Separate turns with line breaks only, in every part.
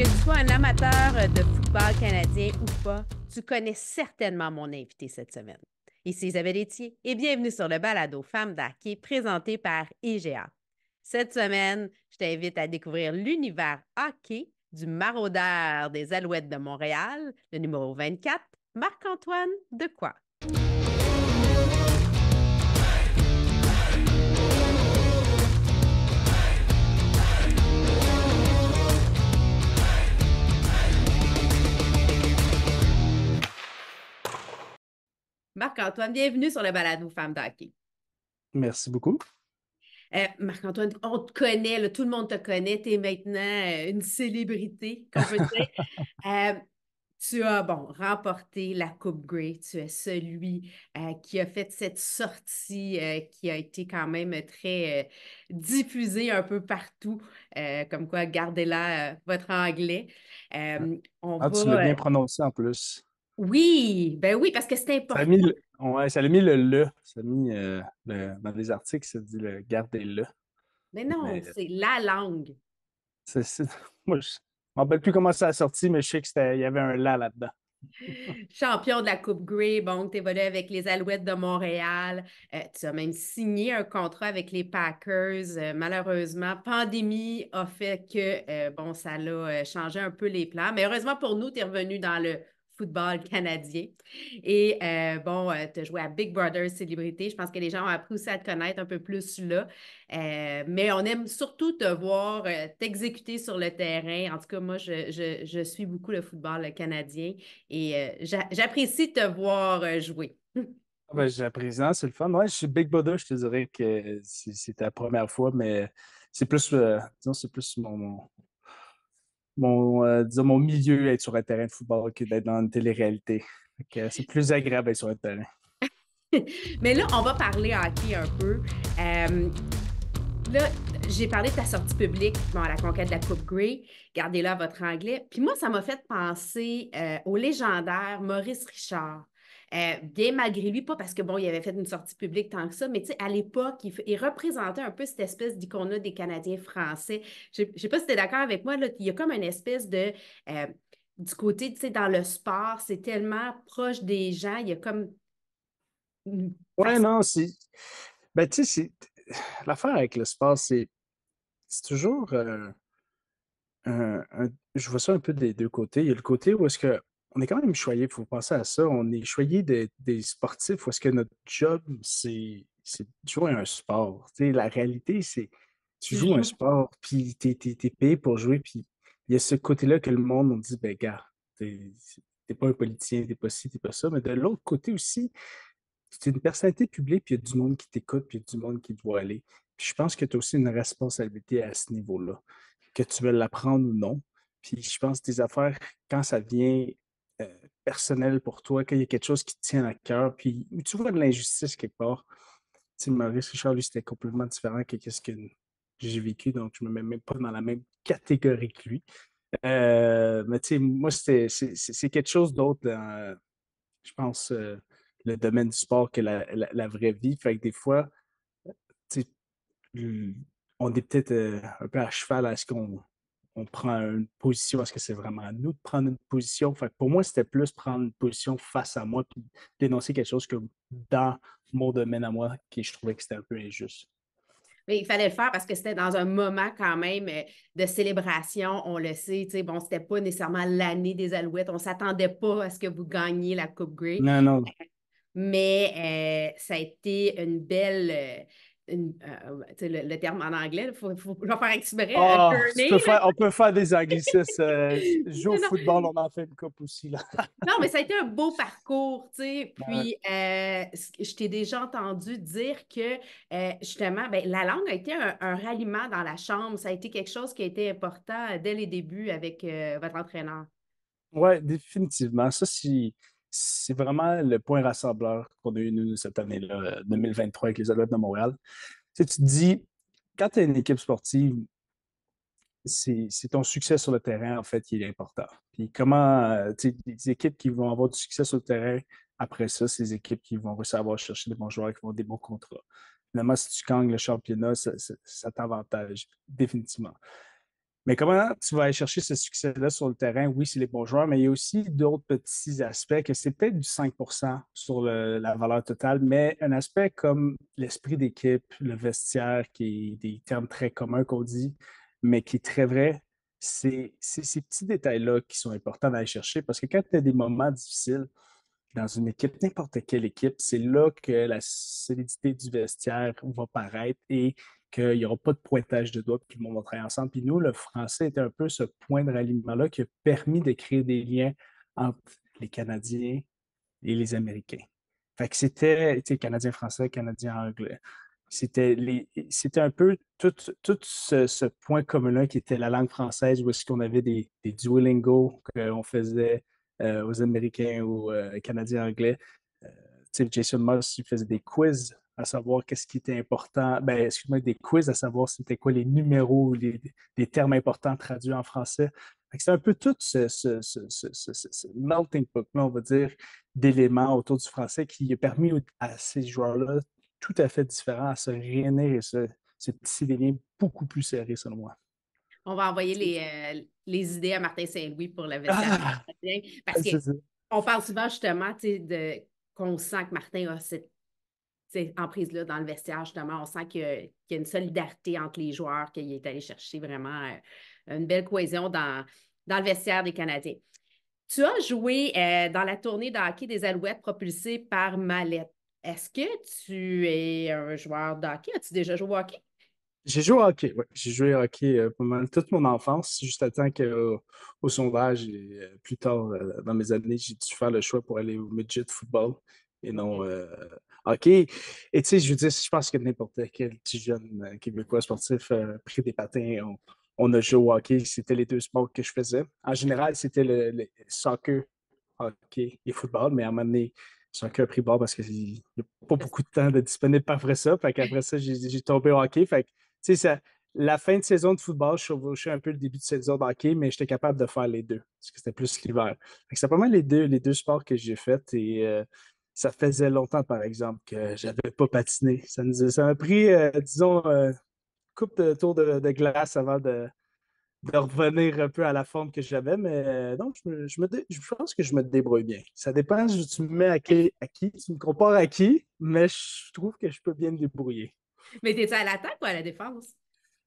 Que tu sois un amateur de football canadien ou pas, tu connais certainement mon invité cette semaine. Ici Isabelle Etier et bienvenue sur le balado Femmes d'hockey présenté par IGA. Cette semaine, je t'invite à découvrir l'univers hockey du maraudeur des Alouettes de Montréal, le numéro 24, Marc-Antoine Dequoy. Marc-Antoine, bienvenue sur le balado Femmes d'hockey.
Merci beaucoup.
Marc-Antoine, on te connaît, là, tout le monde te connaît, tu es maintenant une célébrité, qu'on peut dire. Euh, Tu as, bon, remporté la Coupe Grey. Tu es celui qui a fait cette sortie qui a été quand même très diffusée un peu partout, comme quoi, gardez-la, votre anglais. On
Ah, tu l'as
va...
bien prononcé en plus.
Oui, ben oui, parce que c'est
Ça a
important.
mis ouais, ça a mis le le. Ça a mis dans les articles, ça dit le gardez-le.
Mais non,
Mais
c'est la langue.
c'est- moi, je ne me rappelle plus comment ça a sorti, mais je sais il y avait un là là-dedans.
Champion de la Coupe Grey, bon, tu évolues avec les Alouettes de Montréal. Tu as même signé un contrat avec les Packers. Malheureusement, pandémie a fait que, bon, ça l'a changé un peu les plans. Mais heureusement pour nous, tu es revenu dans le football canadien. Et bon, tu as joué à Big Brother Célébrité. Je pense que les gens ont appris aussi à te connaître un peu plus là. Mais on aime surtout te voir t'exécuter sur le terrain. En tout cas, moi, je suis beaucoup le football canadien. Et j'apprécie de te voir jouer.
Ah ben, j'apprécie, c'est le fun. Ouais, je suis Big Brother, je te dirais que c'est ta première fois, mais c'est plus, disons, c'est plus disons, mon milieu être sur un terrain de football que d'être dans une télé-réalité. Fait que c'est plus agréable d'être sur un terrain.
Mais là, on va parler hockey un peu. Là, j'ai parlé de ta sortie publique, bon, à la conquête de la Coupe Grey. Gardez-la votre anglais. Puis moi, ça m'a fait penser au légendaire Maurice Richard. Bien malgré lui, pas parce que bon, il avait fait une sortie publique tant que ça, mais tu sais, à l'époque, il représentait un peu cette espèce d'icône des Canadiens français. Je sais pas si tu es d'accord avec moi, là, il y a comme une espèce de du côté, tu sais, dans le sport, c'est tellement proche des gens, il y a comme une
Ouais,
façon.
non, c'est. Ben, tu sais, l'affaire avec le sport, c'est toujours je vois ça un peu des deux côtés. Il y a le côté où est-ce que on est quand même choyé, il faut penser à ça. On est choyé des sportifs où est-ce que notre job, c'est de jouer à un sport. Tu sais, la réalité, c'est tu
Tu
joues un
joues.
sport, puis t'es payé pour jouer, puis il y a ce côté-là que le monde, on dit, ben, gars, t'es pas un politicien, t'es pas ci, t'es pas ça. Mais de l'autre côté aussi, c'est une personnalité publique, puis il y a du monde qui t'écoute, puis il y a du monde qui te voit aller. Puis je pense que tu as aussi une responsabilité à ce niveau-là, que tu veux l'apprendre ou non. Puis je pense que tes affaires, quand ça devient personnel pour toi, quand il y a quelque chose qui te tient à cœur, puis où tu vois de l'injustice quelque part. Tu sais, Maurice Richard, lui, c'était complètement différent que ce que j'ai vécu, donc je me mets même pas dans la même catégorie que lui. Mais tu sais, moi, c'est quelque chose d'autre dans, je pense, le domaine du sport que la vraie vie. Fait que des fois, tu sais, on est peut-être un peu à cheval à ce qu'on on prend une position, est-ce que c'est vraiment à nous de prendre une position? Fait que pour moi, c'était plus prendre une position face à moi puis dénoncer quelque chose que dans mon domaine à moi, qui je trouvais que c'était un peu injuste.
Mais il fallait le faire parce que c'était dans un moment quand même de célébration. On le sait, tu sais, bon, c'était pas nécessairement l'année des Alouettes. On s'attendait pas à ce que vous gagniez la Coupe Grey.
Non, non.
Mais ça a été une belle, tu sais, le terme en anglais, je vais faire exprès, un
Ah,
journey, là.
on peut faire des anglicismes. Je joue au football, on en fait une coupe aussi, là.
Non, mais ça a été un beau parcours, tu sais.
Ouais.
Puis, je t'ai déjà entendu dire que, justement, ben, la langue a été un ralliement dans la chambre. Ça a été quelque chose qui a été important dès les débuts avec votre entraîneur.
Ouais, définitivement. Ça, c'est vraiment le point rassembleur qu'on a eu, nous, cette année-là, 2023, avec les Alouettes de Montréal. Tu sais, tu te dis, quand tu as une équipe sportive, c'est ton succès sur le terrain, en fait, qui est important. Puis comment, tu sais, les équipes qui vont avoir du succès sur le terrain, après ça, c'est les équipes qui vont réussir à avoir chercher des bons joueurs, qui vont avoir des bons contrats. Finalement, si tu gagnes le championnat, ça t'avantage, définitivement. Mais comment tu vas aller chercher ce succès-là sur le terrain? Oui, c'est les bons joueurs, mais il y a aussi d'autres petits aspects que c'est peut-être du 5% sur la valeur totale, mais un aspect comme l'esprit d'équipe, le vestiaire, qui est des termes très communs qu'on dit, mais qui est très vrai, c'est ces petits détails-là qui sont importants d'aller chercher parce que quand tu as des moments difficiles, dans une équipe, n'importe quelle équipe, c'est là que la solidité du vestiaire va paraître et qu'il n'y aura pas de pointage de doigts, puis le monde va travailler ensemble. Puis nous, le français était un peu ce point de ralliement-là qui a permis de créer des liens entre les Canadiens et les Américains. Fait que c'était, tu sais, Canadien-français, Canadien-anglais. C'était un peu tout ce point commun-là qui était la langue française, où est-ce qu'on avait des Duolingo qu'on faisait aux Américains ou Canadiens anglais. Euh, tu sais, Jason Moss, il faisait des quiz à savoir qu'est-ce qui était important. Ben, excuse-moi, des quiz à savoir c'était quoi les numéros, les termes importants traduits en français. C'est un peu tout ce melting pot, là, on va dire, d'éléments autour du français qui a permis à ces joueurs-là tout à fait différents à se réunir et se tisser des liens beaucoup plus serrés, selon moi.
On va envoyer les idées à Martin Saint-Louis pour le vestiaire
Ah!
canadien parce
C'est ça.
qu'on parle souvent justement qu'on sent que Martin a cette emprise-là dans le vestiaire, justement. On sent qu'il y a une solidarité entre les joueurs, qu'il est allé chercher vraiment une belle cohésion dans le vestiaire des Canadiens. Tu as joué dans la tournée de hockey des Alouettes propulsée par Mallette. Est-ce que tu es un joueur de hockey? As-tu déjà joué au hockey?
J'ai joué au hockey, ouais. J'ai joué au hockey pas mal toute mon enfance, juste à temps qu'au sondage et plus tard dans mes années, j'ai dû faire le choix pour aller au midget football et non hockey. Et tu sais, je veux dire, je pense que n'importe quel petit jeune Québécois sportif pris des patins, on a joué au hockey. C'était les deux sports que je faisais. En général, c'était le soccer, hockey et football, mais à un moment donné, soccer a pris bord parce qu'il n'y a pas beaucoup de temps de disponible après ça. Fait qu'après ça, j'ai tombé au hockey. Fait que tu sais, la fin de saison de football, je chevauchais un peu le début de saison de hockey, mais j'étais capable de faire les deux, parce que c'était plus l'hiver. C'est pas mal les deux sports que j'ai fait et ça faisait longtemps, par exemple, que j'avais pas patiné. Ça m'a pris, disons, une couple de tours de glace avant de revenir un peu à la forme que j'avais, mais non, je pense que je me débrouille bien. Ça dépend, tu me mets à qui, tu me compares à qui, mais je trouve que je peux bien me débrouiller.
Mais t'es-tu à l'attaque ou à la défense?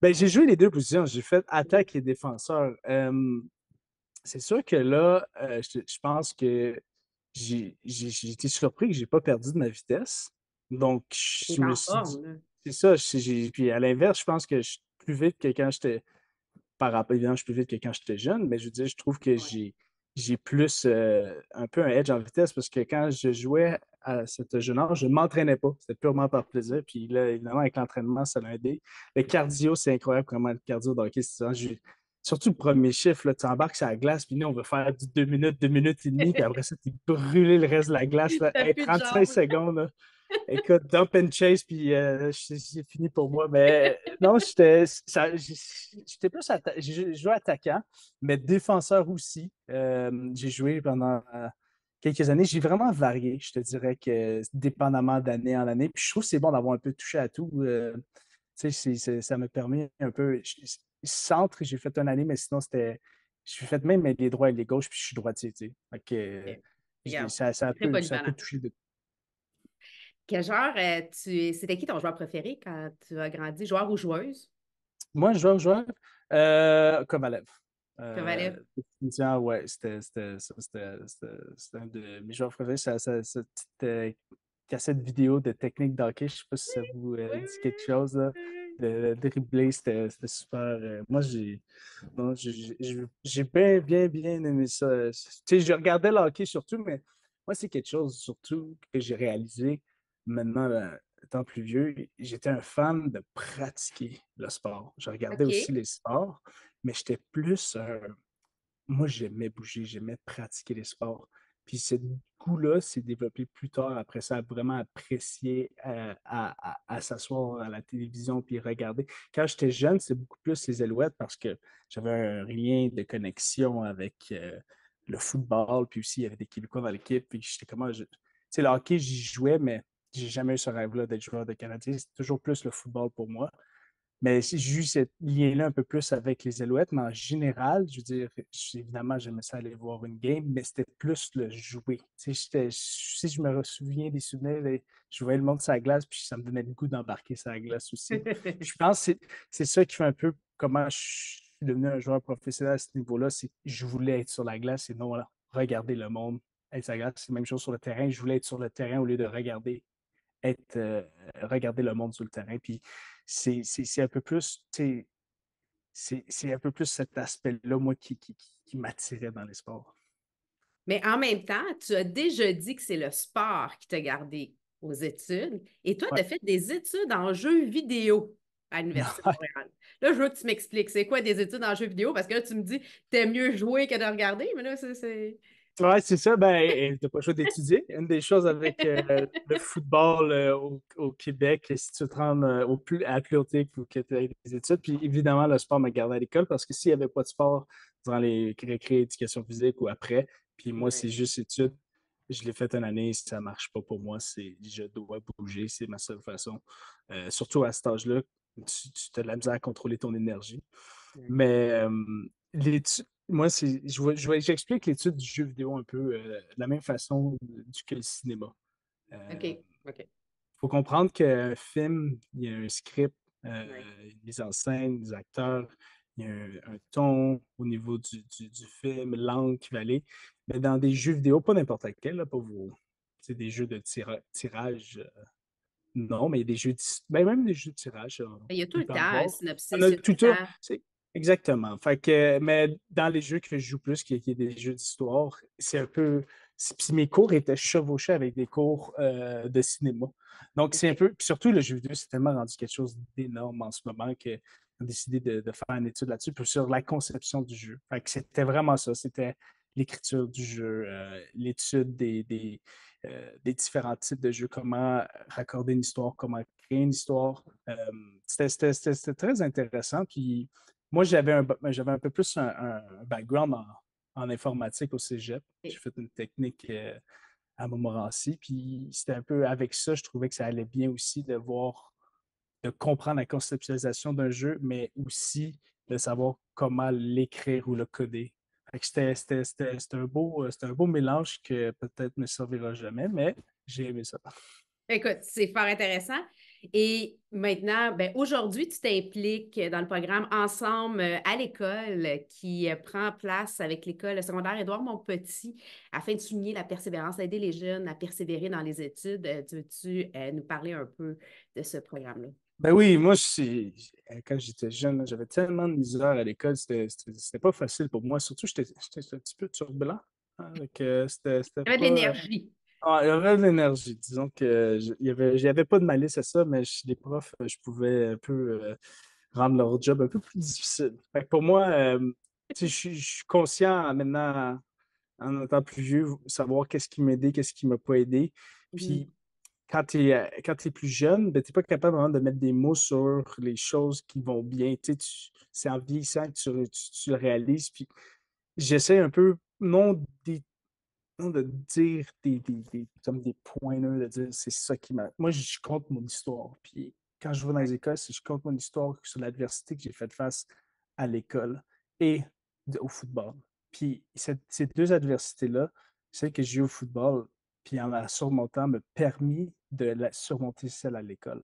Ben, j'ai joué les deux positions. J'ai fait
OK.
attaque et défenseur. C'est sûr que là, je pense que j'ai été surpris que j'ai pas perdu de ma vitesse. Donc, je
T'es
me
en
suis dit,
forme, là.
c'est ça. Puis à l'inverse, je pense que je suis plus vite que quand j'étais, par rapport, évidemment, je suis plus vite que quand j'étais jeune, mais je veux dire, je trouve que
Ouais.
j'ai plus un peu un edge en vitesse parce que quand je jouais à cet jeune âge, je ne m'entraînais pas. C'était purement par plaisir. Puis là, évidemment, avec l'entraînement, ça l'a aidé. Le cardio, c'est incroyable comment le cardio d'hockey, surtout le premier chiffre, là, tu embarques sur la glace, puis nous, on veut faire du 2 minutes, 2 minutes et demie, puis après ça, tu es brûlé le reste de la glace. Là.
T'as
Hey,
plus de
35
jambes.
secondes, là. Écoute, dump and chase, puis c'est fini pour moi. Mais non, j'étais plus j'ai joué attaquant, mais défenseur aussi. J'ai joué pendant quelques années. J'ai vraiment varié, je te dirais que dépendamment d'année en année. Puis je trouve que c'est bon d'avoir un peu touché à tout. Tu sais, ça me permet un peu. Centre, j'ai fait une année, mais sinon, c'était. J'ai fait même les droits et les gauches, puis je suis droitier, tu sais. Fait que,
OK. Regarde,
ça
très
peut
polyvalent.
toucher de.
Quel genre, c'était qui ton joueur préféré quand tu as grandi? Joueur ou joueuse?
Moi, joueur, Kovalev.
Kovalev.
Définitivement, ouais, c'était un de mes joueurs préférés. Cette petite cassette vidéo de technique d'hockey, je ne sais pas si ça vous
Oui,
dit quelque chose, là.
oui,
De dribbler, c'était super. Moi, non, j'ai bien, bien, bien aimé ça. Tu sais, je regardais le hockey surtout, mais moi, c'est quelque chose surtout que j'ai réalisé maintenant, étant plus vieux. J'étais un fan de pratiquer le sport. Je regardais aussi
OK.
les sports, mais j'étais plus moi, j'aimais bouger, j'aimais pratiquer les sports. Puis ce goût-là s'est développé plus tard, après ça, à vraiment apprécier à s'asseoir à la télévision puis regarder. Quand j'étais jeune, c'est beaucoup plus les Alouettes parce que j'avais un lien de connexion avec le football, puis aussi il y avait des Québécois dans l'équipe, puis j'étais comment, tu sais, le hockey, j'y jouais, mais j'ai jamais eu ce rêve-là d'être joueur de Canadien. C'est toujours plus le football pour moi. Mais j'ai eu ce lien-là un peu plus avec les Alouettes, mais en général, je veux dire, évidemment, j'aimais ça aller voir une game, mais c'était plus le jouer. Tu sais, si je me souviens des souvenirs, je voyais le monde sur la glace, puis ça me donnait le goût d'embarquer sur la glace aussi. Puis je pense que c'est ça qui fait un peu comment je suis devenu un joueur professionnel à ce niveau-là, c'est que je voulais être sur la glace et non regarder le monde être sur la glace. C'est la même chose sur le terrain. Je voulais être sur le terrain au lieu de regarder le monde sur le terrain. Puis c'est un peu plus, c'est un peu plus cet aspect-là, moi, qui m'attirait dans les sports.
Mais en même temps, tu as déjà dit que c'est le sport qui t'a gardé aux études. Et toi, tu
Ouais.
as fait des études en jeux vidéo à l'Université de Montréal. Là, je veux que tu m'expliques, c'est quoi des études en jeux vidéo? Parce que là, tu me dis, t'aimes mieux jouer que de regarder, mais là, c'est...
Ouais, c'est ça. Ben, t'as pas le choix d'étudier. Une des choses avec le football au Québec, si tu te rends à la plus haute ligue, il faut que tu aies des études. Puis évidemment, le sport m'a gardé à l'école parce que s'il n'y avait pas de sport durant les récré éducation physique ou après, puis moi, c'est
Ouais.
juste études, je l'ai fait une année, ça ne marche pas pour moi. Je dois bouger, c'est ma seule façon. Surtout à cet âge-là, tu as de la misère à contrôler ton énergie.
Ouais.
Mais moi, j'explique l'étude du jeu vidéo un peu de la même façon que le cinéma.
OK. OK.
Faut comprendre qu'un film, il y a un script,
Ouais.
une mise en scène, des acteurs, il y a un ton au niveau du film, l'angle qui va aller. Mais dans des jeux vidéo, pas n'importe lequel, là, pas vos. C'est des jeux de tirage. Non, mais il y a des jeux même des jeux de tirage,
Il y a tout
il
le
peut
temps un
avoir. On
synopsis,
a
il y a tout
tout
le
ça.
temps.
Exactement. Fait que, mais dans les jeux que je joue plus, qui est des jeux d'histoire, c'est un peu. Puis mes cours étaient chevauchés avec des cours de cinéma. Donc, c'est un
OK.
peu. Puis surtout, le jeu vidéo, c'est tellement rendu quelque chose d'énorme en ce moment qu'on a décidé de faire une étude là-dessus, puis sur la conception du jeu. Fait que c'était vraiment ça. C'était l'écriture du jeu, l'étude des différents types de jeux, comment raccorder une histoire, comment créer une histoire. C'était très intéressant. Puis moi, j'avais un peu plus un background en informatique au cégep. J'ai
OK.
fait une technique à Montmorency. Puis c'était un peu avec ça, je trouvais que ça allait bien aussi de voir, de comprendre la conceptualisation d'un jeu, mais aussi de savoir comment l'écrire ou le coder. C'était un beau mélange que peut-être ne servira jamais, mais j'ai aimé ça.
Écoute, c'est fort intéressant. Et maintenant, ben, aujourd'hui, tu t'impliques dans le programme Ensemble à l'école qui prend place avec l'école secondaire Édouard Montpetit afin de souligner la persévérance, aider les jeunes à persévérer dans les études. Veux-tu nous parler un peu de ce programme-là?
Ben oui, moi, quand j'étais jeune, là, j'avais tellement de misère à l'école, c'était pas facile pour moi. Surtout, j'étais un petit peu turbulent. Hein, donc, c'était
Il y avait de
pas.
l'énergie.
Il y avait de l'énergie. Disons que il y avait pas de malice à ça, mais les profs, je pouvais un peu rendre leur job un peu plus difficile. Fait que pour moi, tu sais, je suis conscient maintenant, en étant plus vieux, savoir qu'est-ce qui m'a aidé, qu'est-ce qui m'a pas aidé.
Mhm.
Puis quand tu es plus jeune, ben, tu n'es pas capable vraiment de mettre des mots sur les choses qui vont bien. Tu sais, c'est en vieillissant que tu le réalises. Puis j'essaie un peu, non de dire comme des points là, de dire c'est ça qui m'a. Moi, je compte mon histoire. Puis quand je vais dans les écoles, je compte mon histoire sur l'adversité que j'ai faite face à l'école et au football. Puis ces deux adversités-là, celle que j'ai eu au football, puis en la surmontant, me permis de la surmonter celle à l'école.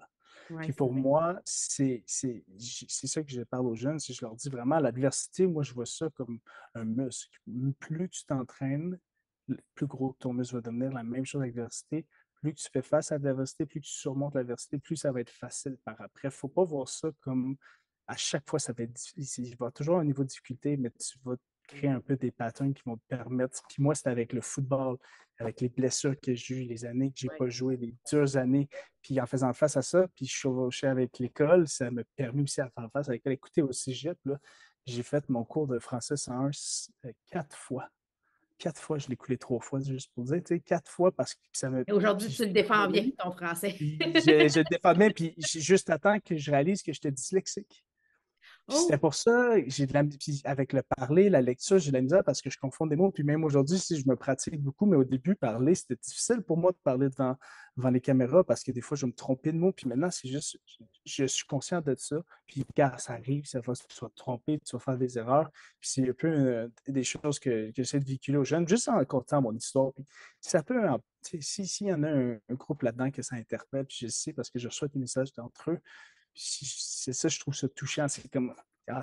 Oui,
Puis
c'est
pour
vrai.
moi, c'est ça que je parle aux jeunes, si je leur dis vraiment l'adversité, moi je vois ça comme un muscle. Plus tu t'entraînes, plus gros ton muscle va devenir. La même chose avec l'adversité. Plus tu fais face à l'adversité, plus tu surmontes l'adversité, plus ça va être facile par après. Il ne faut pas voir ça comme à chaque fois ça va être difficile. Il va y avoir toujours un niveau de difficulté, mais tu vas créer un peu des patterns qui vont te permettre. Puis moi, c'est avec le football, avec les blessures que j'ai eues, les années que j'ai
Ouais.
pas joué, les dures années, puis en faisant face à ça, puis je chevauchais avec l'école, ça m'a permis aussi à faire face avec l'école. Écoutez, au cégep, là, j'ai fait mon cours de français 101 quatre fois. Quatre fois, je l'ai coulé trois fois, juste pour dire, tu sais, quatre fois parce que ça me.
Et aujourd'hui, tu
Puis,
le défends bien,
oui,
ton français.
puis je le défends bien, puis j'ai juste à temps que je réalise que j'étais dyslexique. Puis c'était
Oh!
pour ça, j'ai de la puis avec le parler, la lecture, j'ai de la misère parce que je confonds des mots. Puis même aujourd'hui, si je me pratique beaucoup, mais au début, parler, c'était difficile pour moi de parler devant les caméras parce que des fois, je me trompais de mots. Puis maintenant, c'est juste, je suis conscient de ça. Puis quand ça arrive, ça va, tu vas te tromper, tu vas faire des erreurs. Puis c'est un peu des choses que j'essaie de véhiculer aux jeunes, juste en contant mon histoire. Puis ça peut, s'il y en a un groupe là-dedans que ça interpelle, puis je sais parce que je reçois des messages d'entre eux, c'est ça, je trouve ça touchant. C'est comme,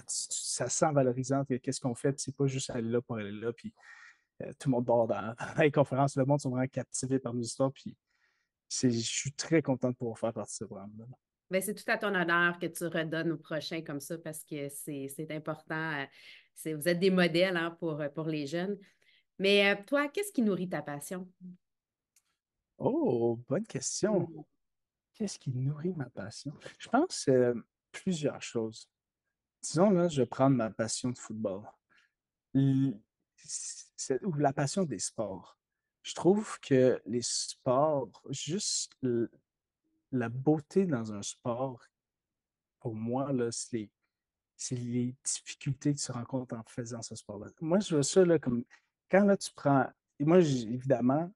ça sent valorisant. Qu'est-ce qu'on fait? C'est pas juste aller là pour aller là. Puis tout le monde dort dans les conférences. Le monde sont vraiment captivés par nos histoires. Puis je suis très content de pouvoir faire partie de ce programme-là.
Ben, c'est tout à ton honneur que tu redonnes aux prochains comme ça parce que c'est important. Vous êtes des modèles hein, pour les jeunes. Mais toi, qu'est-ce qui nourrit ta passion?
Oh, bonne question.
Mm.
Qu'est-ce qui nourrit ma passion? Je pense plusieurs choses. Disons, là, je vais prendre ma passion de football. L- ou la passion des sports. Je trouve que les sports, juste la beauté dans un sport, pour moi, là, c'est les difficultés que tu rencontres en faisant ce sport-là. Moi, je vois ça là, comme quand là, tu prends. Et moi, évidemment,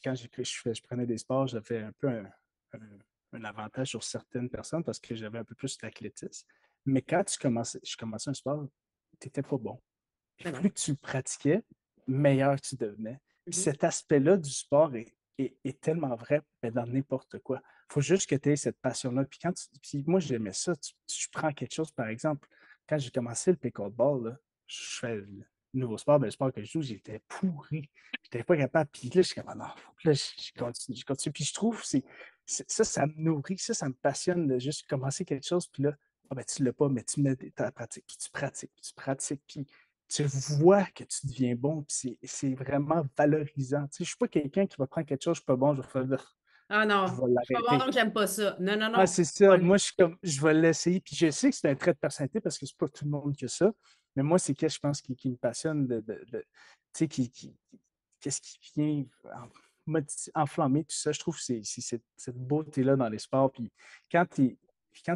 quand je prenais des sports, j'avais un peu un avantage sur certaines personnes parce que j'avais un peu plus d'athlétisme. Mais quand je commençais un sport, tu n'étais pas bon. Puis
Ben
plus
non.
que tu le pratiquais, meilleur tu devenais. Puis
Mhm.
cet aspect-là du sport est tellement vrai ben, dans n'importe quoi. Il faut juste que tu aies cette passion-là. Puis moi, j'aimais ça. Tu prends quelque chose, par exemple, quand j'ai commencé le pickleball, là, je fais le nouveau sport, ben, le sport que je joue, j'étais pourri. J'étais pas capable. Puis là, je suis comme, ah non, puis là, je continue, je continue. Puis je trouve, ça, ça me nourrit, ça me passionne de juste commencer quelque chose. Puis là, ah ben, tu ne l'as pas, mais tu mets ta pratique, puis tu pratiques, puis tu pratiques. Puis tu vois que tu deviens bon, puis c'est vraiment valorisant. Tu sais, je ne suis pas quelqu'un qui va prendre quelque chose, je ne suis pas bon,
Ah
je
non,
vais
je suis pas bon
l'arrêter.
donc j'aime pas ça. Non, non,
Ah,
non.
c'est
Pas
ça.
lui.
Moi, je suis comme, je vais l'essayer. Puis je sais que c'est un trait de personnalité parce que c'est pas tout le monde que ça. Mais moi, c'est qu'est-ce, je pense, qui me passionne tu sais, qu'est-ce qui vient enflammer tout ça. Je trouve que c'est cette beauté-là dans les sports. Puis quand tu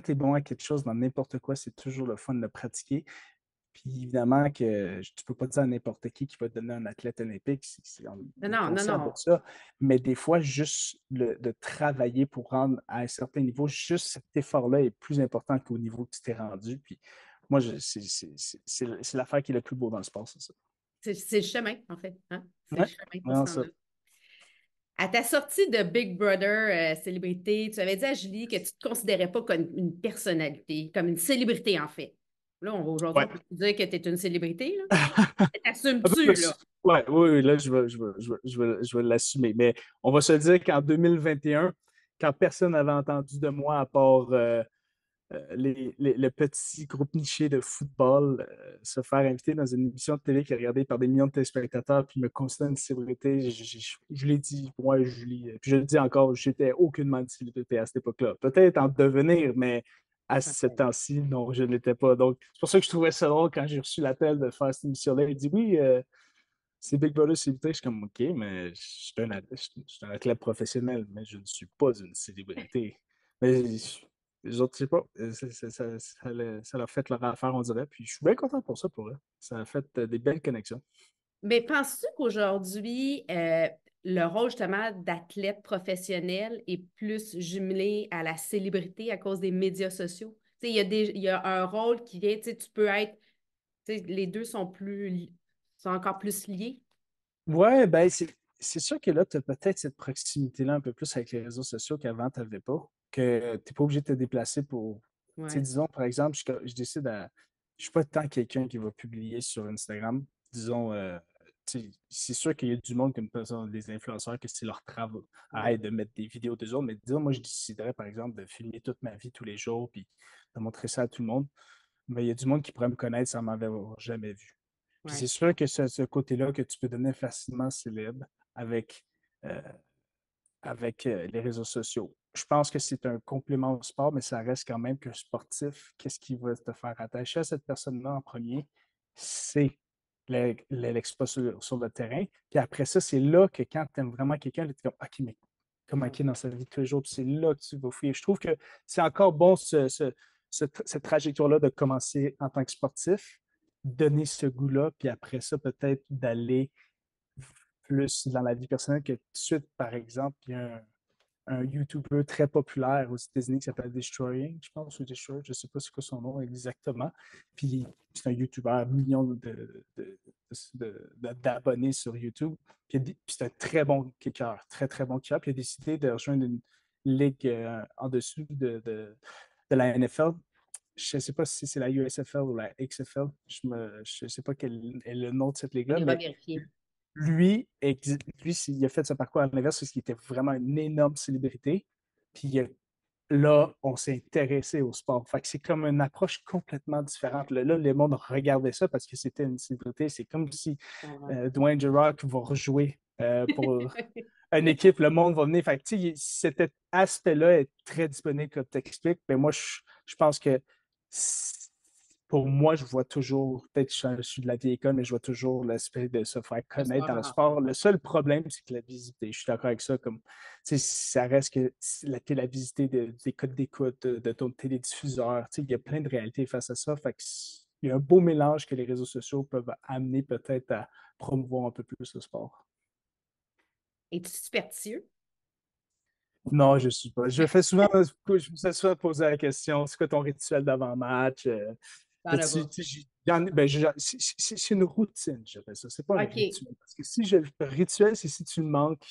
es bon à quelque chose dans n'importe quoi, c'est toujours le fun de le pratiquer. Puis évidemment que tu peux pas dire à n'importe qui va te donner un athlète olympique, on
Non,
est
non, non,
conscient de
non.
ça, mais des fois, juste de travailler pour rendre à un certain niveau, juste cet effort-là est plus important qu'au niveau que tu t'es rendu. Puis moi, c'est l'affaire qui est le plus beau dans le sport, c'est ça.
C'est le chemin, en fait. Hein? C'est le
Ouais,
chemin pour
vraiment
se rendre
ça.
là. À ta sortie de Big Brother célébrité, tu avais dit à Julie que tu ne te considérais pas comme une personnalité, comme une célébrité, en fait. Là, aujourd'hui,
Ouais.
on peut te dire que tu es une célébrité, là.
Un peu
T'assumes-tu, là?
plus. Ouais, oui, oui, là, je vais l'assumer. Mais on va se dire qu'en 2021, quand personne n'avait entendu de moi à part le petit groupe niché de football, se faire inviter dans une émission de télé qui est regardée par des millions de téléspectateurs, puis me considérer une célébrité, je l'ai dit, moi, Julie, puis je le dis encore, j'étais aucunement une célébrité à cette époque-là. Peut-être en devenir, mais à ce temps-ci, non, je ne l'étais pas. Donc, c'est pour ça que je trouvais ça drôle quand j'ai reçu l'appel de faire cette émission-là. Il dit oui, c'est Big Brother célébrité. Je suis comme, OK, mais je suis un athlète professionnel, mais je ne suis pas une célébrité. Mais les autres, je sais pas. Ça leur a fait leur affaire, on dirait. Puis je suis bien content pour ça, pour eux. Ça a fait des belles connexions.
Mais penses-tu qu'aujourd'hui, le rôle justement d'athlète professionnel est plus jumelé à la célébrité à cause des médias sociaux? Tu sais, il y a un rôle qui vient, tu sais, tu peux être, tu sais, les deux sont encore plus liés.
Ouais, ben c'est sûr que là, tu as peut-être cette proximité-là un peu plus avec les réseaux sociaux qu'avant, tu n'avais pas. Que tu n'es pas obligé de te déplacer pour. Tu sais,
Ouais.
disons, par exemple, je décide à. Je suis pas tant quelqu'un qui va publier sur Instagram. Disons, tu sais, c'est sûr qu'il y a du monde comme par exemple, les influenceurs que c'est leur travail de mettre des vidéos d'eux autres. Mais disons, moi, je déciderais, par exemple, de filmer toute ma vie tous les jours puis de montrer ça à tout le monde. Mais il y a du monde qui pourrait me connaître sans m'avoir jamais vu. Puis c'est
Ouais.
sûr que ce côté-là que tu peux devenir facilement célèbre avec, euh, avec les réseaux sociaux. Je pense que c'est un complément au sport, mais ça reste quand même qu'un sportif, qu'est-ce qui va te faire attacher à cette personne-là en premier? C'est l'expo sur le terrain. Puis après ça, c'est là que quand tu aimes vraiment quelqu'un, tu es comme, OK, mais comment il est dans sa vie de tous les jours? Puis c'est là que tu vas fouiller. Je trouve que c'est encore bon cette trajectoire-là de commencer en tant que sportif, donner ce goût-là, puis après ça, peut-être d'aller plus dans la vie personnelle que tout de suite, par exemple, il y a un YouTuber très populaire aux États-Unis qui s'appelle Destroying, je pense, ou Destroy, je ne sais pas c'est quoi son nom exactement. Puis c'est un YouTuber, millions d'abonnés sur YouTube. Puis c'est un très bon kicker, très, très bon kicker. Puis il a décidé de rejoindre une ligue en dessous de la NFL. Je ne sais pas si c'est la USFL ou la XFL. Je ne sais pas quel est le nom de cette
On
ligue-là,
ira
mais
vérifier.
lui, il a fait ce parcours à l'inverse parce qu'il était vraiment une énorme célébrité. Puis là, on s'est intéressé au sport. Fait que c'est comme une approche complètement différente. Là, le monde regardait ça parce que c'était une célébrité. C'est comme si Dwayne The Rock va rejouer pour une équipe, le monde va venir. Fait que, cet aspect-là est très disponible, comme tu expliques. Mais moi, je pense que pour moi, je vois toujours, peut-être que je suis de la vieille école, mais je vois toujours l'aspect de se faire
Le
connaître
sport
dans le
avant.
sport. Le seul problème, c'est que la visiter. Je suis d'accord avec ça. Comme, ça reste que la visiter des codes d'écoute, de ton télédiffuseur. Il y a plein de réalités face à ça. Fait que il y a un beau mélange que les réseaux sociaux peuvent amener peut-être à promouvoir un peu plus le sport.
Es-tu superstitieux?
Non, je ne suis pas. Je me fais souvent poser la question, c'est quoi ton rituel d'avant-match?
T'en as pas.
C'est une routine, j'appelle ça. C'est pas un
OK.
rituel. Parce que si le rituel, c'est si tu le manques,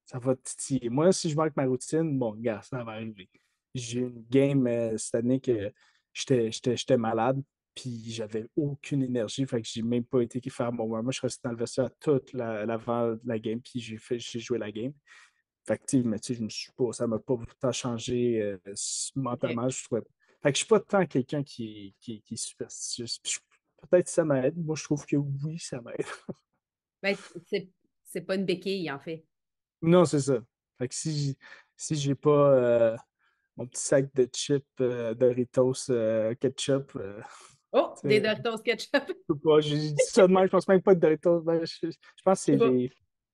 ça va te titiller. Moi, si je manque ma routine, bon, gars, ça va arriver. J'ai eu une game cette année que j'étais malade, puis j'avais aucune énergie, fait que j'ai même pas été faire mon warm-up. Je suis resté dans le vestiaire toute l'avant de la game, puis j'ai joué la game. Fait que, mais je me suis pas, ça m'a pas tant changé
OK.
mentalement, je trouvais. Fait que je suis pas tant quelqu'un qui est superstitieux. Peut-être que ça m'aide. Moi, je trouve que oui, ça m'aide.
Ben, c'est pas une béquille, en fait.
Non, c'est ça. Fait que si j'ai pas mon petit sac de chips Doritos ketchup,
Oh, des
je
Doritos ketchup.
peux pas. J'ai dit ça de même, je pense même pas de Doritos. Ben, je pense que
Je
c'est
sais pas.
les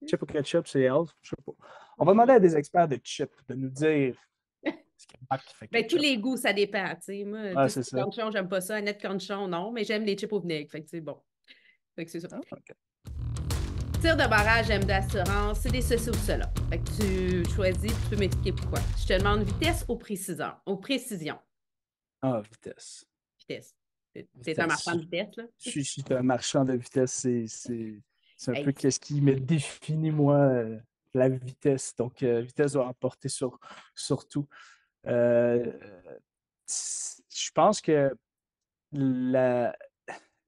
chips au ketchup, c'est Elf. Je sais pas. On va demander à des experts de chips de nous dire ce qu'il y a de marque qui fait
Ben, tous
ketchup.
les goûts, ça dépend. Tu sais. Moi,
Ouais,
tout ce
c'est
qui est
ça.
cornichon, j'aime pas ça. Annette cornichon, non, mais j'aime les chips au vinaigre. Fait que c'est bon. Fait que c'est ça.
Ah, OK.
Tir de barrage, j'aime d'assurance, c'est des ceci ou cela. Fait que tu choisis, puis tu peux m'expliquer pourquoi. Je te demande vitesse ou précision. Ou précision.
Ah, vitesse.
Vitesse. T'es un
Vitesse.
marchand de vitesse, là.
Je suis un marchand de vitesse. C'est un peu
Hey,
qu'est-ce qui me définit, moi, la vitesse. Donc, vitesse doit emporter sur tout. Euh, je pense que la,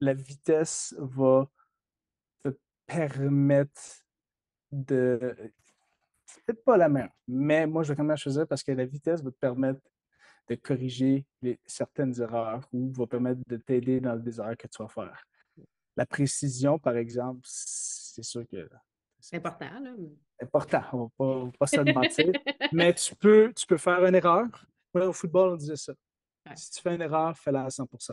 la vitesse va te permettre de. C'est peut-être pas la meilleure, mais moi, je vais quand même choisir parce que la vitesse va te permettre de corriger certaines erreurs ou va permettre de t'aider dans les erreurs que tu vas faire. La précision, par exemple, c'est sûr que
c'est
c'est
important, là.
important, on va pas se le mentir, mais tu peux faire une erreur. Moi, au football, on disait ça.
Ouais.
Si tu fais une erreur, fais-la à 100%.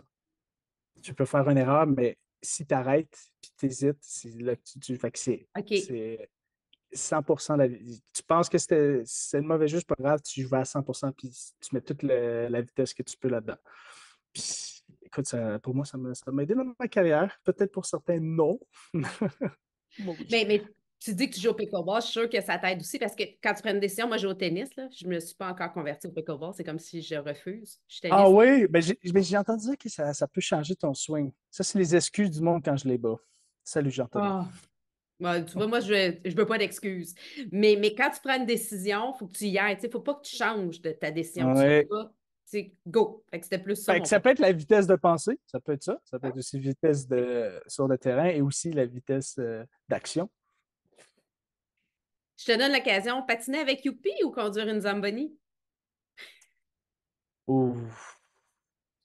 Tu peux faire une erreur, mais si tu arrêtes et tu hésites, c'est là que fait que
OK.
c'est 100% la vie. Tu penses que c'est le mauvais jeu, c'est pas grave, tu vas à 100% puis tu mets toute la vitesse que tu peux là-dedans. Puis, écoute, pour moi, ça m'a aidé dans ma carrière. Peut-être pour certains, non. Moi, oui.
Mais tu dis que tu joues au pickleball, je suis sûre que ça t'aide aussi parce que quand tu prends une décision, moi, je joue au tennis, là. Je me suis pas encore convertie au pickleball. C'est comme si je refuse. Je suis
Ah
tennis.
oui, j'ai entendu dire que ça peut changer ton swing. Ça, c'est les excuses du monde quand je les bats. Salut, Jean-Thomas.
Ah. Ouais, tu vois, moi, je veux pas d'excuses. Mais quand tu prends une décision, il faut que tu y ailles. Il ne faut pas que tu changes de ta décision. Tu y
Ouais.
vas, c'est go. Fait que c'était plus ça,
Fait que
mon
ça
point.
peut être la vitesse de pensée, ça peut être ça. Ça peut
Ouais.
être aussi vitesse sur le terrain et aussi la vitesse d'action.
Je te donne l'occasion, patiner avec Youpi ou conduire une Zamboni?
Ouh,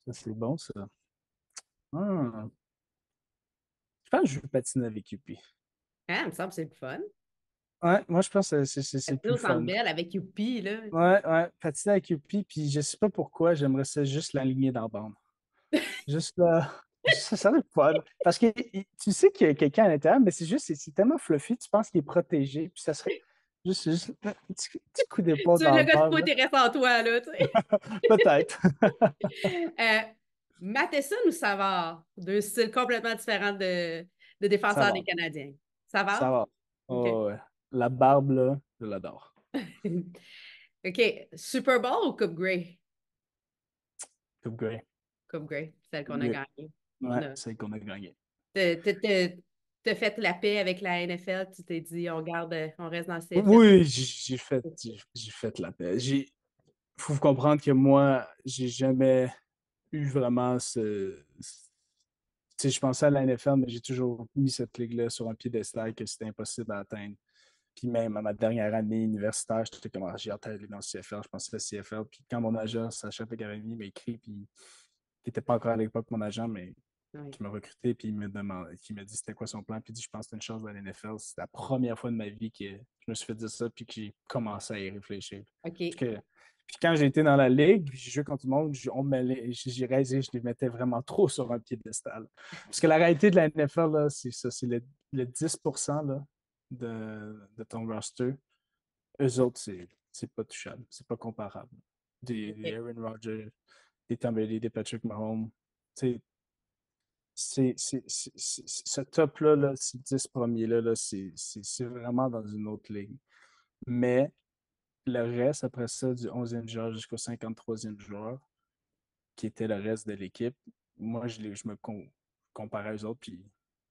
ça c'est bon, ça. Ah, je pense que je vais patiner avec Youpi.
Ah, il me semble que c'est le fun.
Ouais, moi je pense que c'est le
Patiner
plus
au Centre
fun.
Bell avec Youpi, là.
Ouais, ouais, patiner avec Youpi, puis je sais pas pourquoi, j'aimerais ça juste l'aligner dans la bande. Juste là, ça va être fun. Parce que tu sais qu'il y a quelqu'un à l'intérieur, mais c'est juste, c'est tellement fluffy, tu penses qu'il est protégé, puis ça serait Juste un petit coup d'épaule
Tu es
dans
le
le
gars
beurre,
pas
là.
intéressant à toi, là, tu sais.
Peut-être.
Euh, Matheson ou Savard? Deux styles complètement différents de
Ça
défenseurs
va.
des Canadiens.
Ça
Savard?
va.
OK.
Oh, ouais. La barbe, là, je l'adore.
OK. Super Bowl ou Coupe Grey?
Coupe Grey.
Coupe Grey, celle
Coupe
qu'on a
Grey.
gagnée. On
Ouais,
a...
c'est qu'on a gagné.
T'as t'as fait la paix avec la NFL, tu t'es dit, on garde, on reste dans le CFL.
Oui, j'ai fait la paix. Faut comprendre que moi, j'ai jamais eu vraiment tu sais, je pensais à la NFL, mais j'ai toujours mis cette ligue-là sur un piédestal que c'était impossible à atteindre. Puis même à ma dernière année universitaire, j'étais comme, ah, j'ai hâte d'aller dans le CFL, je pensais à CFL. Puis quand mon agent, Sacha Pegarani, m'a écrit, puis qui n'était pas encore à l'époque mon agent, mais
Oui.
qui m'a recruté, puis il m'a demandé, qui m'a dit c'était quoi son plan, puis il dit, je pense que c'est une chance dans la NFL. C'est la première fois de ma vie que je me suis fait dire ça, puis que j'ai commencé à y réfléchir.
OK.
Puis quand j'ai été dans la ligue, puis j'ai joué contre tout le monde, j'ai réalisé que je les mettais vraiment trop sur un piédestal. Parce que la réalité de la NFL, là, c'est ça, c'est le 10% là, de ton roster. Eux autres, c'est pas touchable, c'est pas comparable. Des
OK.
Aaron Rodgers, des Tom Brady, des Patrick Mahomes. Ce top-là, là, ces 10 premiers-là, là, c'est vraiment dans une autre ligue. Mais le reste, après ça, du 11e joueur jusqu'au 53e joueur, qui était le reste de l'équipe, moi, je me comparais aux autres, puis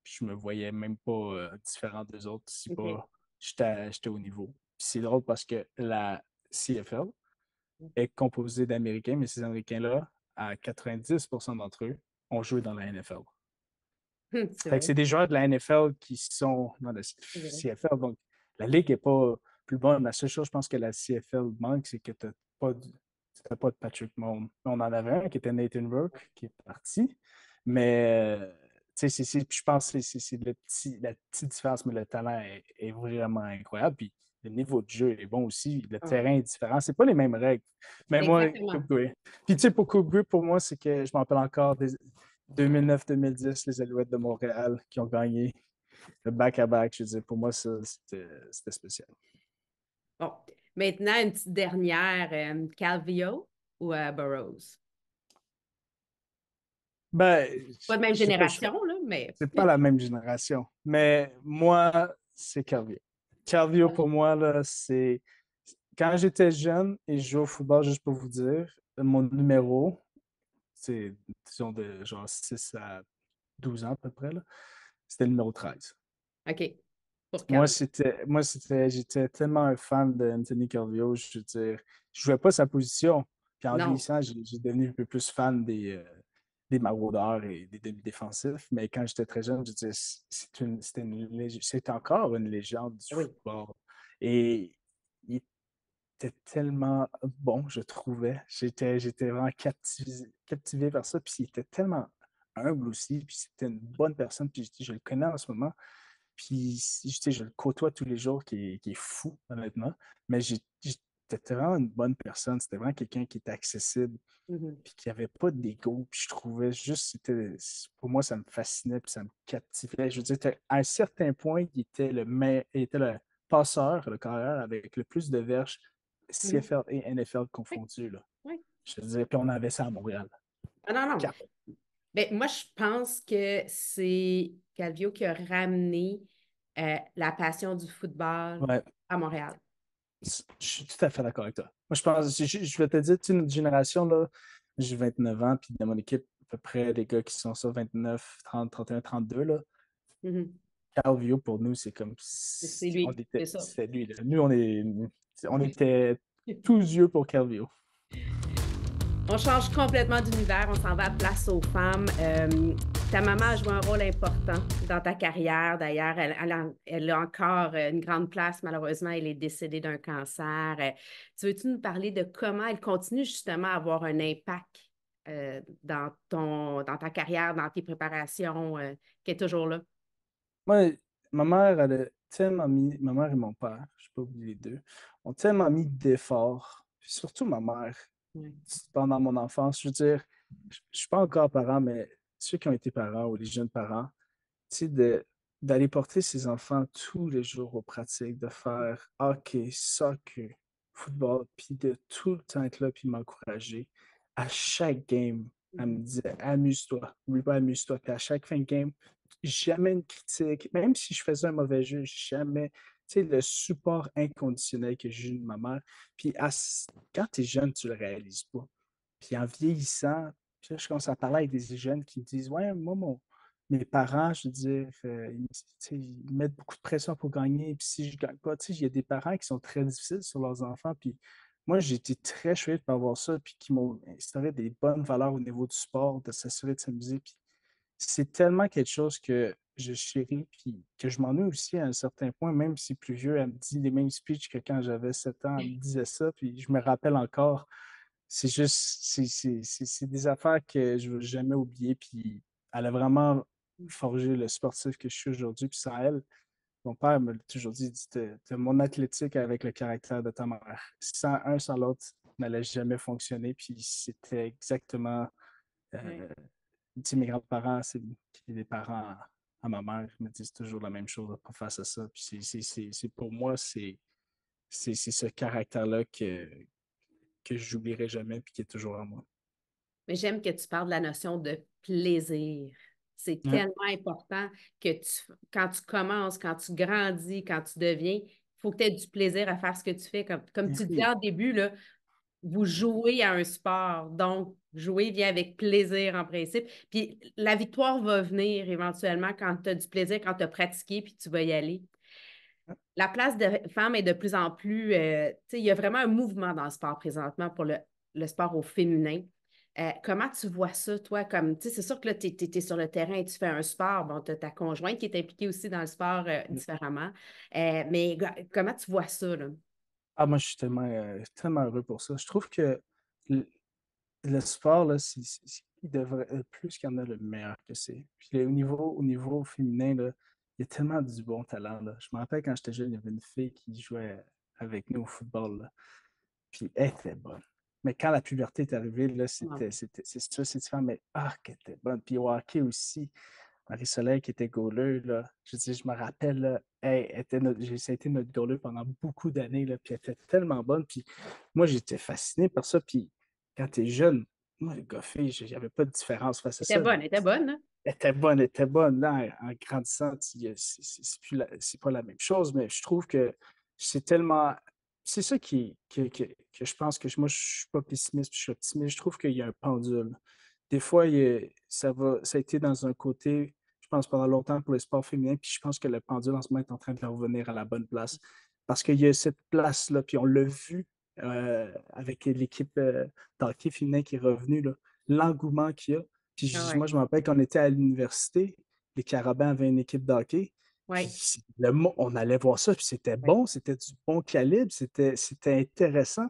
je me voyais même pas différent des autres si
OK.
pas j'étais au niveau. Puis c'est drôle parce que la CFL est composée d'Américains, mais ces Américains-là, à 90% d'entre eux, ont joué dans la NFL.
C'est
Fait que
vrai.
c'est des joueurs de la NFL qui sont dans la
C'est vrai.
CFL. Donc, la ligue n'est pas plus bonne. La seule chose, je pense que la CFL manque, c'est que tu n'as pas de Patrick Mahomes. On en avait un qui était Nathan Rourke, qui est parti. Mais, je pense que c'est la petite différence, mais le talent est vraiment incroyable. Puis, le niveau de jeu est bon aussi. Le
Ah,
terrain est différent. C'est pas les mêmes règles. Mais moi,
exactement.
Coupe Grey. Puis, tu sais, pour Coupe Grey, pour moi, c'est que je m'en rappelle encore 2009-2010, les Alouettes de Montréal qui ont gagné le back-à-back. Je veux dire, pour moi, ça, c'était spécial.
Bon. Maintenant, une petite dernière. Calvillo ou Burroughs?
Ben,
Pas de même
je sais pas,
génération, là, mais.
c'est pas la même génération. Mais moi, c'est Calvillo. Calvillo, pour moi, là, c'est. Quand j'étais jeune et je jouais au football, juste pour vous dire, mon numéro, c'est, disons, de genre 6 à 12 ans à peu près, là, c'était le numéro 13.
OK. Pour
Moi,
Calvillo.
j'étais tellement un fan d'Anthony Calvillo. Je veux dire, je jouais pas sa position. Puis en
Non.
vieillissant, j'ai devenu un peu plus fan des maraudeurs et des demi-défensifs. Mais quand j'étais très jeune, je disais, c'est encore une légende du
Oui.
football. Et il était tellement bon, je trouvais. J'étais vraiment captivé par ça. Puis il était tellement humble aussi. Puis c'était une bonne personne. Puis je le connais en ce moment. Puis, je le côtoie tous les jours, qui est fou, honnêtement. Mais j'étais vraiment une bonne personne. C'était vraiment quelqu'un qui était accessible,
Mhm.
puis qui n'avait pas d'ego. Puis je trouvais juste, pour moi, ça me fascinait, puis ça me captivait. Je veux dire, à un certain point, il était le passeur, le carrière avec le plus de verges
Mhm.
CFL et NFL
Oui.
confondus, là.
Oui.
Je veux dire, puis on avait ça à Montréal.
Ah non, non.
Cap.
Ben, moi, je pense que c'est Calvillo qui a ramené la passion du football
Ouais.
à Montréal.
Je suis tout à fait d'accord avec toi. Moi, je pense, je vais te dire, tu sais, notre génération, là, j'ai 29 ans, puis dans mon équipe, à peu près les gars qui sont ça, 29, 30, 31, 32, là.
Mhm.
Calvio, pour nous, c'est comme
C'est
si
lui, c'est ça.
c'est lui, là. Nous, on était tous yeux pour Calvio.
On change complètement d'univers, on s'en va à Place aux femmes. Ta maman a joué un rôle important dans ta carrière. D'ailleurs, elle a encore une grande place. Malheureusement, elle est décédée d'un cancer. Tu veux-tu nous parler de comment elle continue justement à avoir un impact dans ta carrière, dans tes préparations, qui est toujours là?
Moi, ma mère, elle a tellement mis, ma mère et mon père, je ne sais pas oublier les deux, ont tellement mis d'efforts, puis surtout ma mère,
Oui.
pendant mon enfance. Je veux dire, je ne suis pas encore parent, mais ceux qui ont été parents ou les jeunes parents, tu sais, d'aller porter ses enfants tous les jours aux pratiques, de faire hockey, soccer, football, puis de tout le temps être là, puis m'encourager. À chaque game, elle me
Mhm.
disait amuse-toi, n'oublie pas, amuse-toi. Puis à chaque fin de game, jamais une critique, même si je faisais un mauvais jeu, jamais. Tu sais, le support inconditionnel que j'ai eu de ma mère. Puis quand tu es jeune, tu le réalises pas. Puis en vieillissant, puis là, je commence à parler avec des jeunes qui me disent ouais, moi, mes parents, je veux dire, ils mettent beaucoup de pression pour gagner. Puis si je ne gagne pas, il y a des parents qui sont très difficiles sur leurs enfants. Puis moi, j'ai été très choyé de ne pas avoir ça, puis qui m'ont instauré des bonnes valeurs au niveau du sport, de s'assurer de s'amuser. Puis c'est tellement quelque chose que je chéris, puis que je m'ennuie aussi à un certain point, même si plus vieux, elle me dit les mêmes speeches que quand j'avais 7 ans, elle me disait ça, puis je me rappelle encore. C'est juste, c'est des affaires que je ne vais jamais oublier, puis elle a vraiment forgé le sportif que je suis aujourd'hui, puis sans elle, mon père me l'a toujours dit, t'as mon athlétique avec le caractère de ta mère. Sans un, sans l'autre, n'allait jamais fonctionner, puis c'était exactement
Ouais.
euh, tu sais, mes grands-parents, c'est les parents à ma mère me disent toujours la même chose face à ça. Puis pour moi, c'est ce caractère-là que j'oublierai jamais puis qui est toujours en moi.
Mais j'aime que tu parles de la notion de plaisir. C'est
Ouais.
tellement important que quand tu commences, quand tu grandis, quand tu deviens, il faut que tu aies du plaisir à faire ce que tu fais. Comme tu disais
Oui.
en début, là, vous jouez à un sport. Donc, jouer vient avec plaisir en principe. Puis la victoire va venir éventuellement quand tu as du plaisir, quand tu as pratiqué, puis tu vas y aller. La place de femmes est de plus en plus, tu sais, il y a vraiment un mouvement dans le sport présentement pour le sport au féminin. Comment tu vois ça, toi? Comme, tu sais, c'est sûr que là, tu es, sur le terrain et tu fais un sport. Bon, tu as ta conjointe qui est impliquée aussi dans le sport différemment. Mais comment tu vois ça, là?
Ah, moi, je suis tellement heureux pour ça. Je trouve que le, le sport, là, il devrait, plus qu'il y en a, le meilleur que c'est. Puis au niveau féminin, là, il y a tellement du bon talent, là. Je me rappelle quand j'étais jeune, il y avait une fille qui jouait avec nous au football, là. Puis elle était bonne. Mais quand la puberté est arrivée, là,
Ouais.
c'est sûr, c'est différent, mais qu'elle était bonne. Puis au hockey aussi, Marie-Soleil qui était goaler, là, je dis, je me rappelle, là, hey, ça a été notre goaler pendant beaucoup d'années, là, puis elle était tellement bonne. Puis moi, j'étais fasciné par ça. Puis quand tu es jeune, moi, les gars, filles, j'avais pas de différence face à ça.
Elle était bonne, hein?
Elle était bonne. Là, en grandissant, c'est pas la même chose, mais je trouve que c'est tellement. C'est ça que je pense que moi, je suis pas pessimiste, puis je suis optimiste. Je trouve qu'il y a un pendule. Des fois, ça a été dans un côté, je pense, pendant longtemps pour les sports féminins, puis je pense que le pendule en ce moment est en train de revenir à la bonne place. Parce qu'il y a cette place-là, puis on l'a vu avec l'équipe d'hockey féminin qui est revenue, là, l'engouement qu'il y a. Puis
Ah
moi,
ouais.
je me rappelle qu'on était à l'université, les Carabins avaient une équipe d'hockey,
Ouais.
puis on allait voir ça, puis c'était
Ouais.
bon, c'était du bon calibre, c'était intéressant.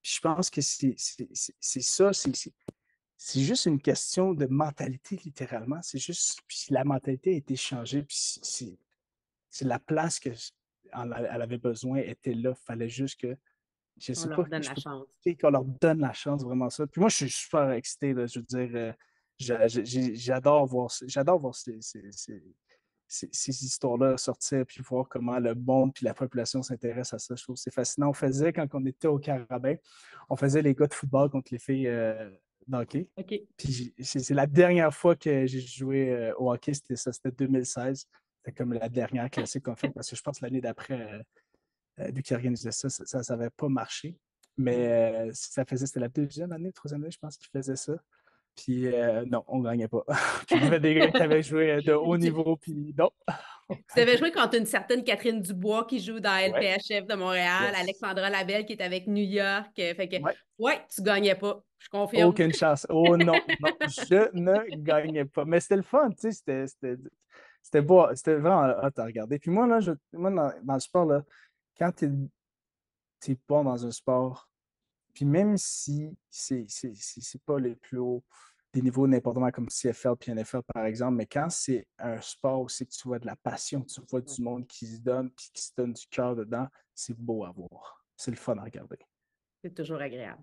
Puis je pense que c'est ça, c'est juste une question de mentalité, littéralement. C'est juste, puis la mentalité a été changée, puis c'est la place elle avait besoin était là. Il fallait juste que, je
On
sais
leur
pas,
donne
je
la
peux
chance.
qu'on leur donne la chance, vraiment ça. Puis moi, je suis super excité, là, je veux dire, j'adore voir ces histoires-là sortir, puis voir comment le monde puis la population s'intéresse à ça. Je trouve que c'est fascinant. On faisait, quand on était au Carabin, on faisait les gars de football contre les filles d'hockey.
OK.
Puis c'est la dernière fois que j'ai joué au hockey, c'était ça, c'était 2016. C'était comme la dernière classique qu'on fait, parce que je pense que l'année d'après, lui qui organisait ça, ça n'avait pas marché. Mais c'était la deuxième année, troisième année, je pense qu'il faisait ça. Puis non, on ne gagnait pas. Puis il y avait des gars qui avaient joué de haut
Tu
niveau, puis non, on ne
devais
gagnait
jouer contre une certaine Catherine Dubois qui joue dans
pas. Ouais,
LPHF de Montréal,
yes.
Alexandra Labelle qui est avec New York. Fait que,
Ouais,
ouais, tu gagnais pas. Je confirme.
aucune chance. Oh non, non, je ne gagnais pas. Mais c'était le fun, tu sais, c'était beau, c'était vraiment hot à regarder. Puis moi, là, moi dans le sport, là, quand tu es bon dans un sport, puis même si c'est pas les plus hauts des niveaux n'importe comment comme CFL puis NFL par exemple, mais quand c'est un sport où c'est que tu vois de la passion, tu vois
Ouais,
du monde qui se donne puis qui se donne du cœur dedans, c'est beau à voir. C'est le fun à regarder.
c'est toujours agréable.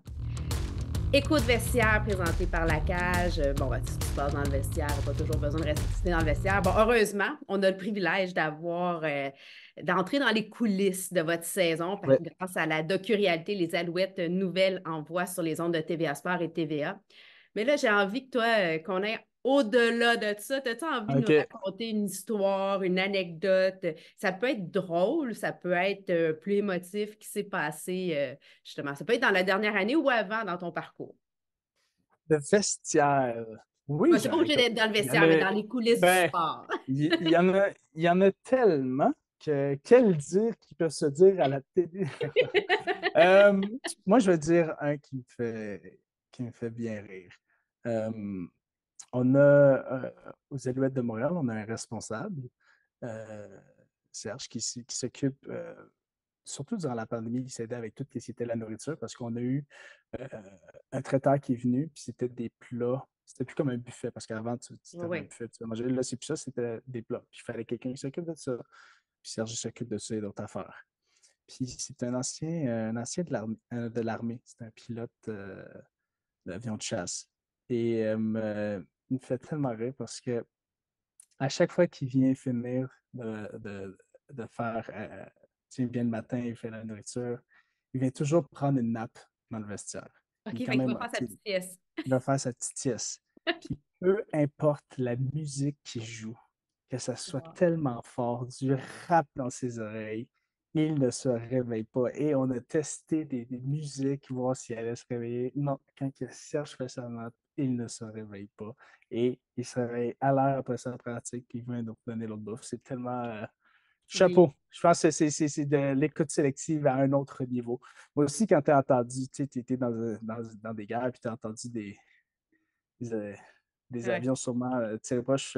Écoute vestiaire présenté par la cage. Bon, ben, si tu passes dans le vestiaire, pas toujours besoin de rester dans le vestiaire. Bon, heureusement, on a le privilège d'entrer dans les coulisses de votre saison
Ouais.
grâce à la docu-réalité Les Alouettes nouvelles en voix sur les ondes de TVA Sport et TVA. Mais là, j'ai envie que toi, qu'on aille au-delà de ça. As-tu envie de nous
OK.
raconter une histoire, une anecdote? Ça peut être drôle, ça peut être plus émotif qui s'est passé, justement. Ça peut être dans la dernière année ou avant dans ton parcours.
Le vestiaire.
Moi,
Oui,
c'est pas obligé
écoute,
d'être dans le
il y en
vestiaire, mais
a,
dans les coulisses du
ben,
sport.
il y en a tellement que quel dire qui peut se dire à la télé? Euh, Moi, je vais dire un qui me fait bien rire. Euh, on a, aux Alouettes de Montréal, on a un responsable, euh, Serge, qui s'occupe, surtout durant la pandémie, il s'aidait avec tout ce qui était la nourriture parce qu'on a eu euh, un traiteur qui est venu, puis c'était des plats. C'était plus comme un buffet parce qu'avant, tu avais un
Oui.
buffet, tu vas manger. Là, c'est plus ça, c'était des plats. Puis il fallait quelqu'un qui s'occupe de ça. Puis Serge s'occupe de ça et d'autres affaires. Puis c'est un ancien de l'armée. C'est un pilote d'avion de chasse. Et il me fait tellement rire parce que à chaque fois qu'il vient finir de faire, il vient le matin, il fait la nourriture, il vient toujours prendre une nappe dans le vestiaire.
OK,
Il est quand
fait qu'il va
même,
faire sa petite pièce.
il va faire sa petite sieste. Puis peu importe la musique qu'il joue, que ça soit
Wow.
tellement fort, du rap dans ses oreilles, il ne se réveille pas. Et on a testé des musiques, voir s'il allait se réveiller. Non, quand Serge fait sa note, il ne se réveille pas. Et il se réveille à l'heure après sa pratique, puis il vient nous donner l'autre bouffe. C'est tellement.
Oui,
Chapeau. Je pense que c'est de l'écoute sélective à un autre niveau. Moi aussi, quand tu as entendu, tu sais, tu étais dans des guerres, puis tu as entendu des, euh, des
ouais.
avions sûrement très proches.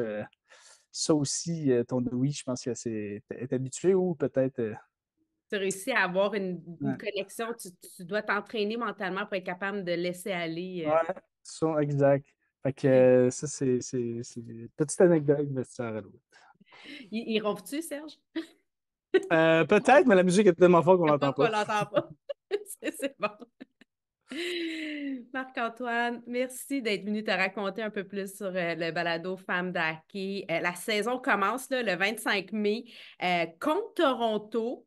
Ça aussi, ton oui, je pense que c'est. T'es habitué ou peut-être.
Tu as réussi à avoir une
Ouais,
connexion. Tu dois t'entraîner mentalement pour être capable de laisser aller.
ouais, ça, exact. Fait que ça, c'est une petite anecdote de vestiaire à l'eau.
Il ronfle-tu, Serge?
Peut-être, mais la musique est tellement forte qu'on
Je
l'entend
pense qu'on
pas.
l'entend pas. C'est bon. Marc-Antoine, merci d'être venu te raconter un peu plus sur le balado Femmes d'hockey. La saison commence là, le 25 mai contre Toronto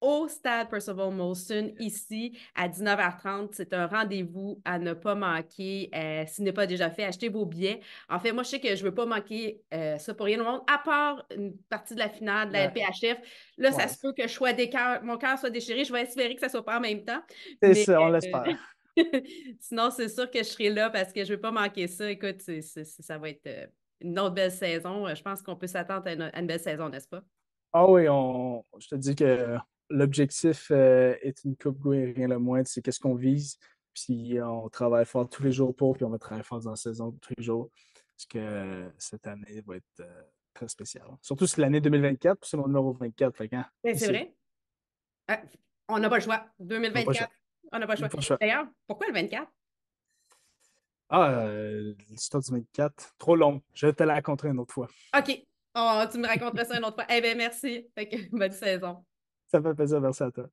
au stade Percival Molson ici à 19h30. C'est un rendez-vous à ne pas manquer. S'il n'est pas déjà fait, achetez vos billets. En fait, moi, je sais que je ne veux pas manquer ça pour rien au monde, à part une partie de la finale de la
Ouais,
LPHF. Là, ça
ouais.
se peut que mon cœur soit déchiré. Je vais espérer que ça ne soit pas en même temps.
C'est
Mais
ça, on
euh,
l'espère.
sinon, c'est sûr que je serai là parce que je ne veux pas manquer ça. Écoute, ça va être une autre belle saison. Je pense qu'on peut s'attendre à une belle saison, n'est-ce pas?
Ah oui, je te dis que l'objectif est une coupe Grey, rien le moins. C'est qu'est-ce qu'on vise. Puis on travaille fort tous les jours pour, puis on va travailler fort dans la saison tous les jours. Parce que cette année va être très spéciale. Surtout si l'année 2024, puis c'est mon numéro 24. Fait que, hein,
Ben,
qui
c'est
sait?
vrai. On n'a pas le choix.
On n'a pas le choix.
2024, on n'a pas le
On n'a
choix.
pas le choix.
D'ailleurs, pourquoi le 24?
Ah, l'histoire du 24, trop long. Je vais te la raconter une autre fois.
OK. Oh, tu me raconteras ça une autre fois. Eh bien, merci. Fait que, bonne saison.
Ça fait plaisir, merci à toi.